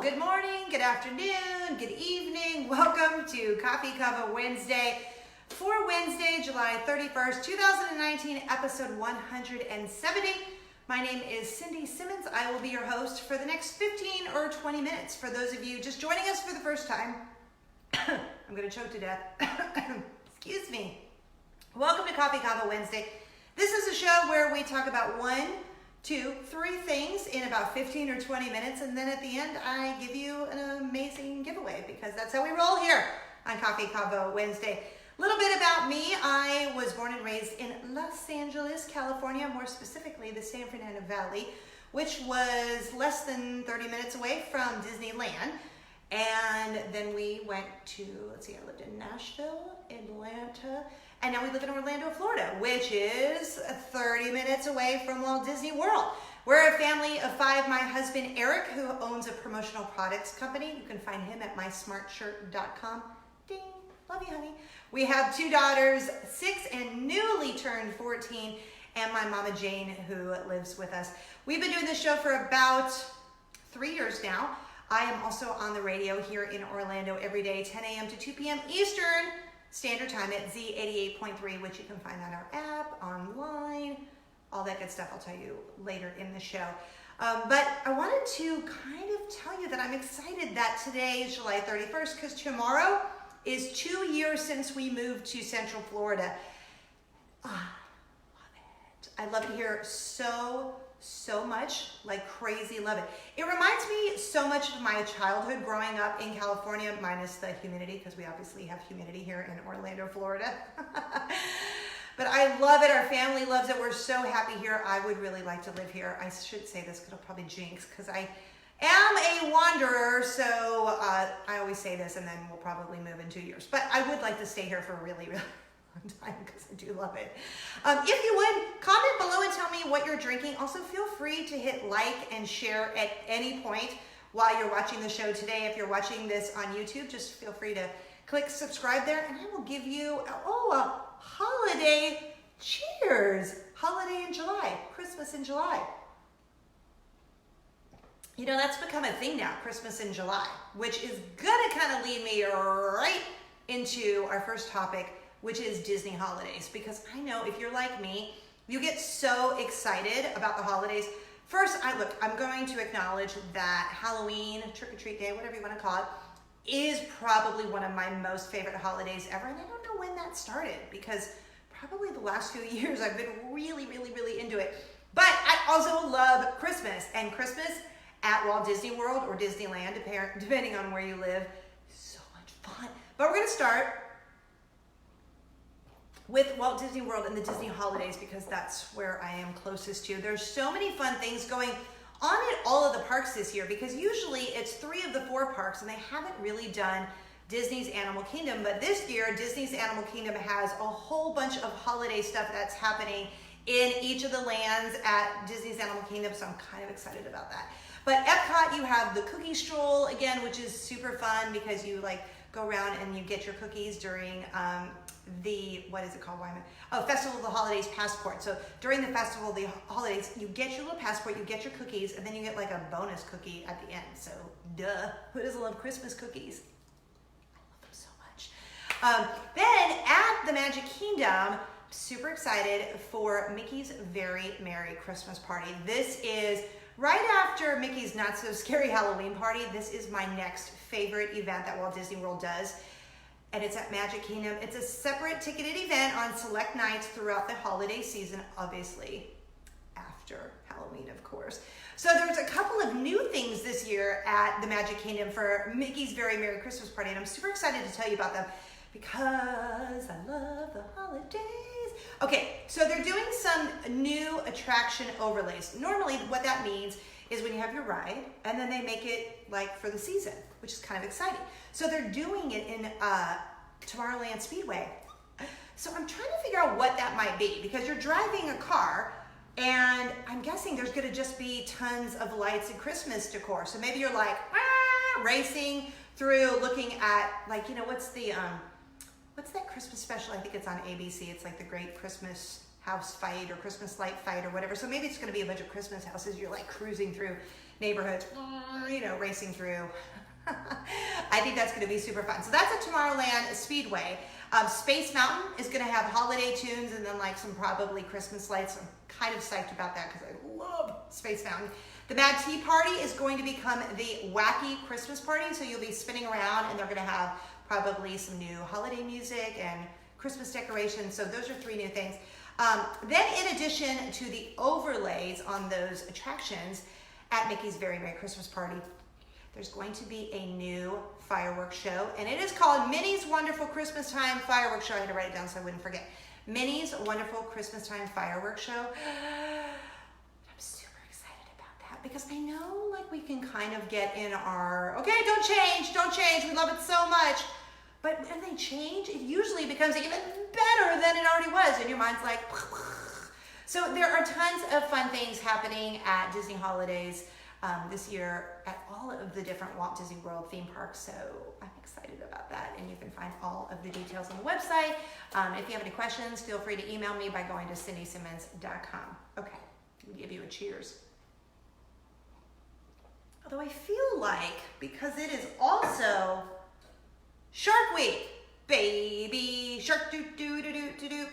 Good morning, good afternoon, good evening. Welcome to Convo Wednesday for Wednesday, July 31st, 2019, episode 170. My name is Cindy Simmons. I will be your host for the next 15 or 20 minutes. For those of you just joining us for the first time, I'm going to choke to death. Excuse me. Welcome to Convo Wednesday. This is a show where we talk about 1, 2, 3 things in about 15 or 20 minutes, and then at the end I give you an amazing giveaway because that's how we roll here on Convo Wednesday. A little bit about me. I was born and raised in Los Angeles, California, more specifically the San Fernando Valley, which was less than 30 minutes away from Disneyland. And then we went to, I lived in Nashville, Atlanta, and now we live in Orlando, Florida, which is 30 minutes away from Walt Disney World. We're a family of 5. My husband, Eric, who owns a promotional products company. You can find him at mysmartshirt.com. Ding, love you, honey. We have 2 daughters, 6 and newly turned 14, and my mama, Jane, who lives with us. We've been doing this show for about 3 years now. I am also on the radio here in Orlando every day, 10 a.m. to 2 p.m. Eastern Standard Time at Z88.3, which you can find on our app, online, all that good stuff I'll tell you later in the show. But I wanted to kind of tell you that I'm excited that today is July 31st because tomorrow is 2 years since we moved to Central Florida. Love it. I love it here so much, like crazy love it. It reminds me so much of my childhood growing up in California, minus the humidity, because we obviously have humidity here in Orlando, Florida. But I love it. Our family loves it. We're so happy here. I would really like to live here. I should say this because it'll probably jinx, because I am a wanderer, so I always say this, and then we'll probably move in 2 years. But I would like to stay here for a really long time because I do love it. If you would, comment below and tell me what you're drinking. Also, feel free to hit like and share at any point while you're watching the show today. If you're watching this on YouTube, just feel free to click subscribe there, and I will give you a holiday cheers. Holiday in July, Christmas in July. You know, that's become a thing now, Christmas in July, which is gonna kind of lead me right into our first topic, which is Disney holidays, because I know if you're like me, you get so excited about the holidays. First, I'm going to acknowledge that Halloween, trick-or-treat day, whatever you want to call it, is probably one of my most favorite holidays ever, and I don't know when that started, because probably the last few years I've been really into it. But I also love Christmas, and Christmas at Walt Disney World or Disneyland, depending on where you live, is so much fun. But we're going to start with Walt Disney World and the Disney holidays because that's where I am closest to. There's so many fun things going on at all of the parks this year because usually it's 3 of the 4 parks and they haven't really done Disney's Animal Kingdom. But this year, Disney's Animal Kingdom has a whole bunch of holiday stuff that's happening in each of the lands at Disney's Animal Kingdom, so I'm kind of excited about that. But Epcot, you have the cookie stroll again, which is super fun because you go around and you get your cookies during what is it called? Festival of the Holidays passport. So during the Festival of the Holidays, you get your little passport, you get your cookies, and then you get like a bonus cookie at the end. So duh, who doesn't love Christmas cookies? I love them so much. Then at the Magic Kingdom, super excited for Mickey's Very Merry Christmas Party. This is right after Mickey's Not So Scary Halloween Party. This is my next favorite event that Walt Disney World does. And it's at Magic Kingdom. It's a separate ticketed event on select nights throughout the holiday season, obviously after Halloween, of course. So there's a couple of new things this year at the Magic Kingdom for Mickey's Very Merry Christmas Party, and I'm super excited to tell you about them because I love the holidays. Okay, so they're doing some new attraction overlays. Normally what that means is when you have your ride and then they make it like for the season, which is kind of exciting. So they're doing it in Tomorrowland Speedway. So I'm trying to figure out what that might be because you're driving a car and I'm guessing there's gonna just be tons of lights and Christmas decor. So maybe you're like racing through looking at what's that Christmas special? I think it's on ABC. It's like the Great Christmas house fight or Christmas light fight or whatever. So maybe it's going to be a bunch of Christmas houses. You're like cruising through neighborhoods, racing through. I think that's going to be super fun. So that's at Tomorrowland Speedway. Space Mountain is going to have holiday tunes and then like some probably Christmas lights. I'm kind of psyched about that because I love Space Mountain. The Mad Tea Party is going to become the Wacky Christmas Party. So you'll be spinning around and they're going to have probably some new holiday music and Christmas decorations. So those are 3 new things. Then in addition to the overlays on those attractions at Mickey's Very Merry Christmas Party, there's going to be a new fireworks show, and it is called Minnie's Wonderful Christmas Time Fireworks Show. I had to write it down so I wouldn't forget. Minnie's Wonderful Christmas Time Fireworks Show. I'm super excited about that because I know like we can kind of get in our, okay, don't change, we love it so much. But when they change, it usually becomes even better than it already was, and your mind's like, so there are tons of fun things happening at Disney Holidays this year at all of the different Walt Disney World theme parks. So I'm excited about that. And you can find all of the details on the website. If you have any questions, feel free to email me by going to cindysimmons.com. Okay, let me give you a cheers. Although I feel like, because it is also Shark Week, baby shark doo doo doo doo doo doo.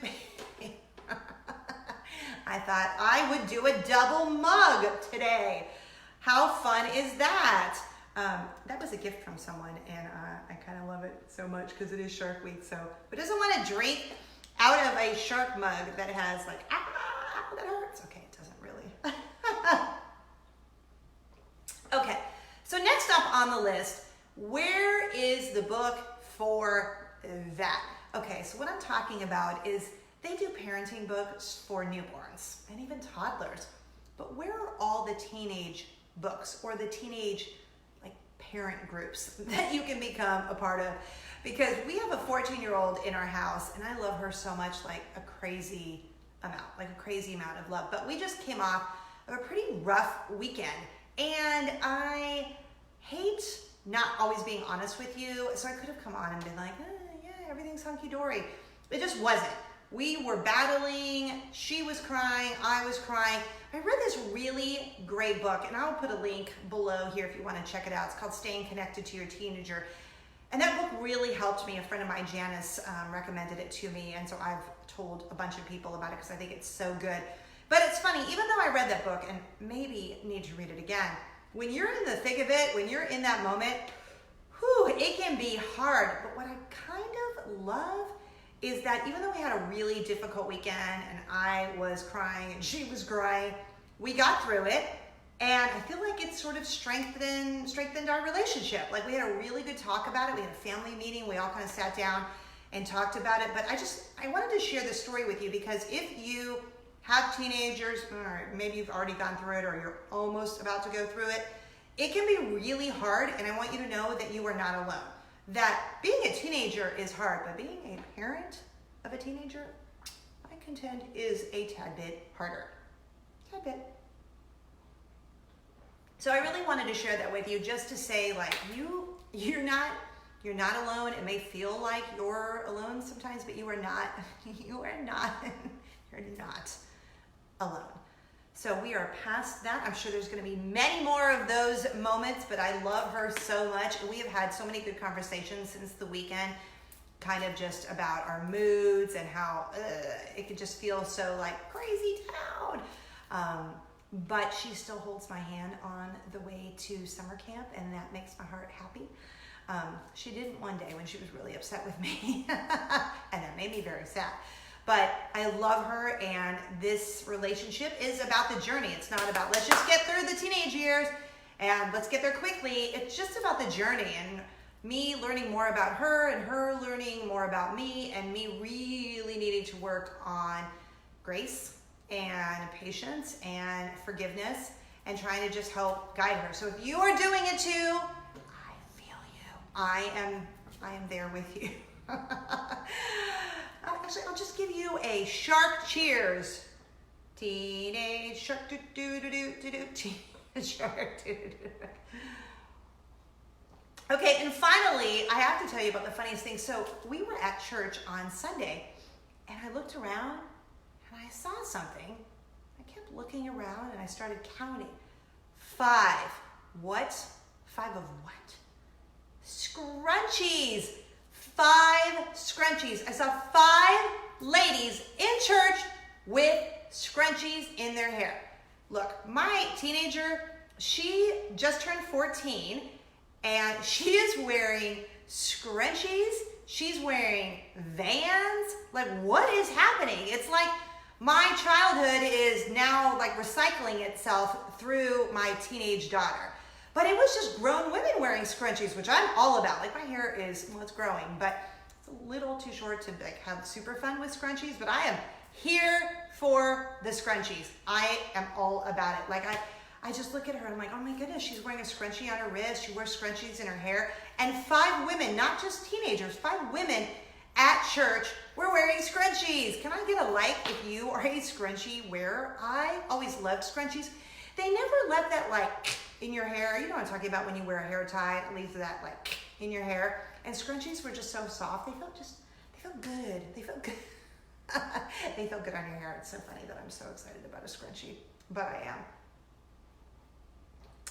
I thought I would do a double mug today. How fun is that? That was a gift from someone, and I kind of love it so much because it is Shark Week. So, who doesn't want to drink out of a shark mug that has like, that hurts? Okay, it doesn't really. Okay, so next up on the list, where is the book for that? Okay, so what I'm talking about is they do parenting books for newborns and even toddlers, but where are all the teenage books or the teenage like parent groups that you can become a part of? Because we have a 14-year-old in our house and I love her so much, like a crazy amount of love. But we just came off of a pretty rough weekend and I hate not always being honest with you. So I could have come on and been like, yeah, everything's hunky-dory. It just wasn't. We were battling, she was crying, I was crying. I read this really great book, and I'll put a link below here if you want to check it out. It's called Staying Connected to Your Teenager. And that book really helped me. A friend of mine, Janice, recommended it to me, and so I've told a bunch of people about it because I think it's so good. But it's funny, even though I read that book, and maybe need to read it again, when you're in the thick of it, when you're in that moment, it can be hard. But what I kind of love is that even though we had a really difficult weekend and I was crying and she was crying, we got through it. And I feel like it sort of strengthened our relationship. Like we had a really good talk about it. We had a family meeting. We all kind of sat down and talked about it. But I wanted to share this story with you because if you have teenagers, or maybe you've already gone through it or you're almost about to go through it, it can be really hard. And I want you to know that you are not alone. That being a teenager is hard, but being a parent of a teenager, I contend, is a tad bit harder. Tad bit. So I really wanted to share that with you just to say, like, you're not alone. It may feel like you're alone sometimes, but you are not. You're not alone. So we are past that. I'm sure there's going to be many more of those moments, but I love her so much. We have had so many good conversations since the weekend, kind of just about our moods and how it could just feel so like crazy town. But she still holds my hand on the way to summer camp, and that makes my heart happy. She didn't one day when she was really upset with me, and that made me very sad. But I love her, and this relationship is about the journey. It's not about let's just get through the teenage years and let's get there quickly. It's just about the journey and me learning more about her and her learning more about me and me really needing to work on grace and patience and forgiveness and trying to just help guide her. So if you are doing it too, I feel you. I am there with you. Actually, I'll just give you a shark cheers. Teenage shark doo doo doo doo doo doo. Teenage shark doo doo doo. Okay, and finally, I have to tell you about the funniest thing. So we were at church on Sunday, and I looked around, and and I saw something. I kept looking around and I started counting. 5. What? 5 of what? Scrunchies. 5 scrunchies. I saw 5 ladies in church with scrunchies in their hair. Look, my teenager, she just turned 14 and she is wearing scrunchies. She's wearing Vans. Like, what is happening? It's like my childhood is now like recycling itself through my teenage daughter. But it was just grown women wearing scrunchies, which I'm all about. Like, my hair is, well, it's growing, but it's a little too short to like have super fun with scrunchies, but I am here for the scrunchies. I am all about it. Like, I just look at her and I'm like, oh my goodness, she's wearing a scrunchie on her wrist. She wears scrunchies in her hair. And 5 women, not just teenagers, 5 women at church were wearing scrunchies. Can I get a like if you are a scrunchie wearer? I always loved scrunchies. They never left that like in your hair. You know what I'm talking about when you wear a hair tie, it leaves that like in your hair. And scrunchies were just so soft. They felt good. They felt good. They felt good on your hair. It's so funny that I'm so excited about a scrunchie, but I am.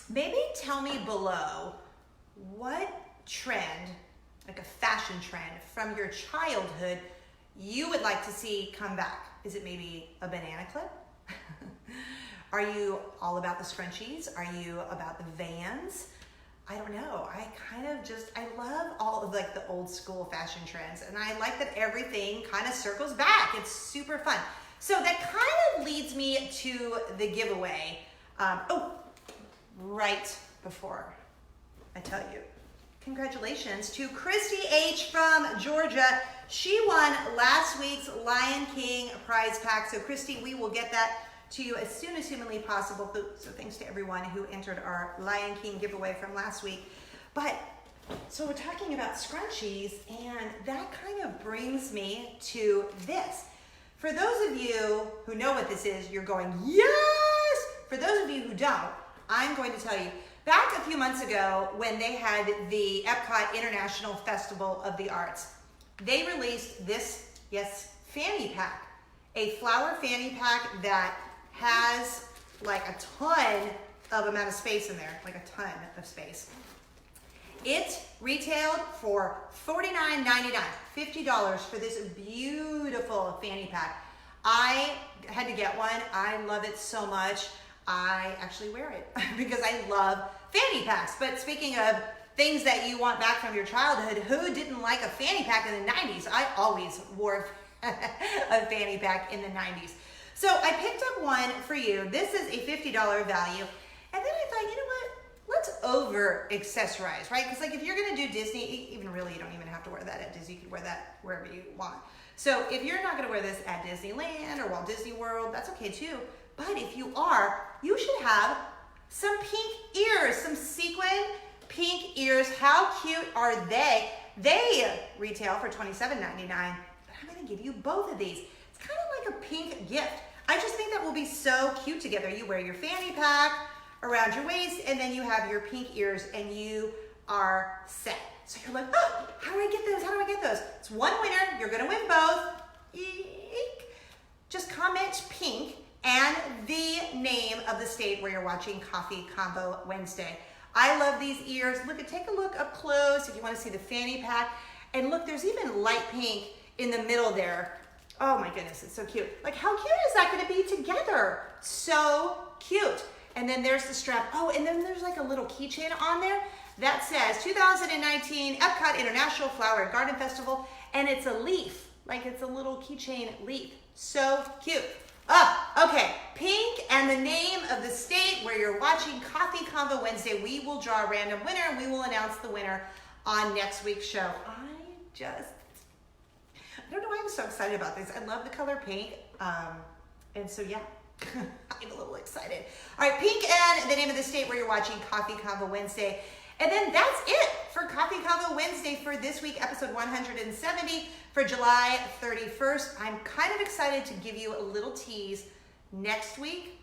Maybe tell me below what trend, like a fashion trend from your childhood, you would like to see come back. Is it maybe a banana clip? Are you all about the scrunchies? Are you about the Vans? I don't know. I love all of like the old school fashion trends, and I like that everything kind of circles back. It's super fun. So that kind of leads me to the giveaway. Right before I tell you, congratulations to Christy H. from Georgia. She won last week's Lion King prize pack. So Christy, we will get that to you as soon as humanly possible. So thanks to everyone who entered our Lion King giveaway from last week. But so we're talking about scrunchies, and that kind of brings me to this. For those of you who know what this is, you're going, yes! For those of you who don't, I'm going to tell you, back a few months ago when they had the Epcot International Festival of the Arts, they released this, yes, fanny pack. A flower fanny pack that has like a ton of amount of space in there, like a ton of space. It retailed for $49.99, $50 for this beautiful fanny pack. I had to get one. I love it so much. I actually wear it because I love fanny packs. But speaking of things that you want back from your childhood, who didn't like a fanny pack in the 90s? I always wore a fanny pack in the 90s. So I picked up one for you. This is a $50 value. And then I thought, you know what? Let's over accessorize, right? Because like if you're gonna do Disney, even really you don't even have to wear that at Disney. You can wear that wherever you want. So if you're not gonna wear this at Disneyland or Walt Disney World, that's okay too. But if you are, you should have some pink ears, some sequin pink ears. How cute are they? They retail for $27.99, but I'm gonna give you both of these. It's kind of like a pink gift. I just think that will be so cute together. You wear your fanny pack around your waist, and then you have your pink ears, and you are set. So you're like, oh, how do I get those? How do I get those? It's one winner. You're gonna win both. Eek. Just comment pink and the name of the state where you're watching Coffee Convo Wednesday. I love these ears. Take a look up close if you want to see the fanny pack. And look, there's even light pink in the middle there. Oh my goodness, it's so cute. Like, how cute is that going to be together? So cute. And then there's the strap. Oh, and then there's like a little keychain on there that says 2019 Epcot International Flower and Garden Festival, and it's a leaf. Like, it's a little keychain leaf. So cute. Okay, pink and the name of the state where you're watching Coffee Convo Wednesday. We will draw a random winner, and we will announce the winner on next week's show. I don't know why I'm so excited about this. I love the color pink, and so yeah, I'm a little excited. All right, pink and the name of the state where you're watching Coffee Convo Wednesday. And then that's it for Coffee Convo Wednesday for this week, episode 170 for July 31st. I'm kind of excited to give you a little tease. Next week,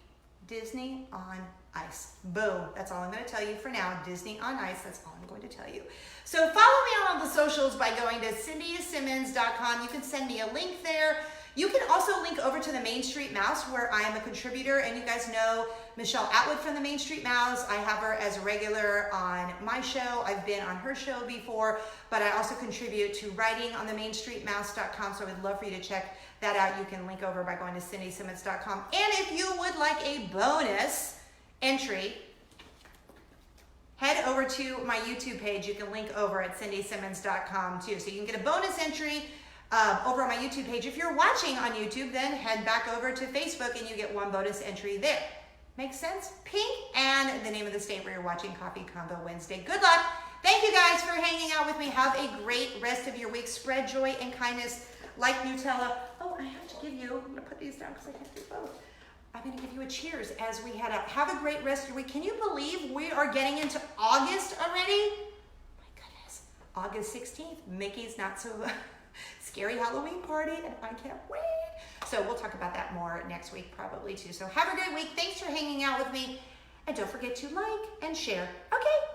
Disney on Ice. Boom. That's all I'm going to tell you for now. Disney on Ice. That's all I'm going to tell you. So follow me on all the socials by going to cindysimmons.com. You can send me a link there. You can also link over to the Main Street Mouse, where I am a contributor, and you guys know Michelle Atwood from the Main Street Mouse. I have her as a regular on my show. I've been on her show before, but I also contribute to writing on the mainstreetmouse.com, so I would love for you to check that out. You can link over by going to cindysimmons.com. And if you would like a bonus entry, head over to my YouTube page. You can link over at cindysimmons.com too. So you can get a bonus entry over on my YouTube page. If you're watching on YouTube, then head back over to Facebook and you get one bonus entry there. Makes sense? Pink and the name of the state where you're watching Coffee Convo Wednesday. Good luck. Thank you guys for hanging out with me. Have a great rest of your week. Spread joy and kindness like Nutella. Oh, I have to give you, I'm going to put these down because I can't do both. I'm going to give you a cheers as we head out. Have a great rest of your week. Can you believe we are getting into August already? My goodness. August 16th, Mickey's Not So Scary Halloween Party, and I can't wait. So we'll talk about that more next week probably too. So have a great week. Thanks for hanging out with me. And don't forget to like and share. Okay.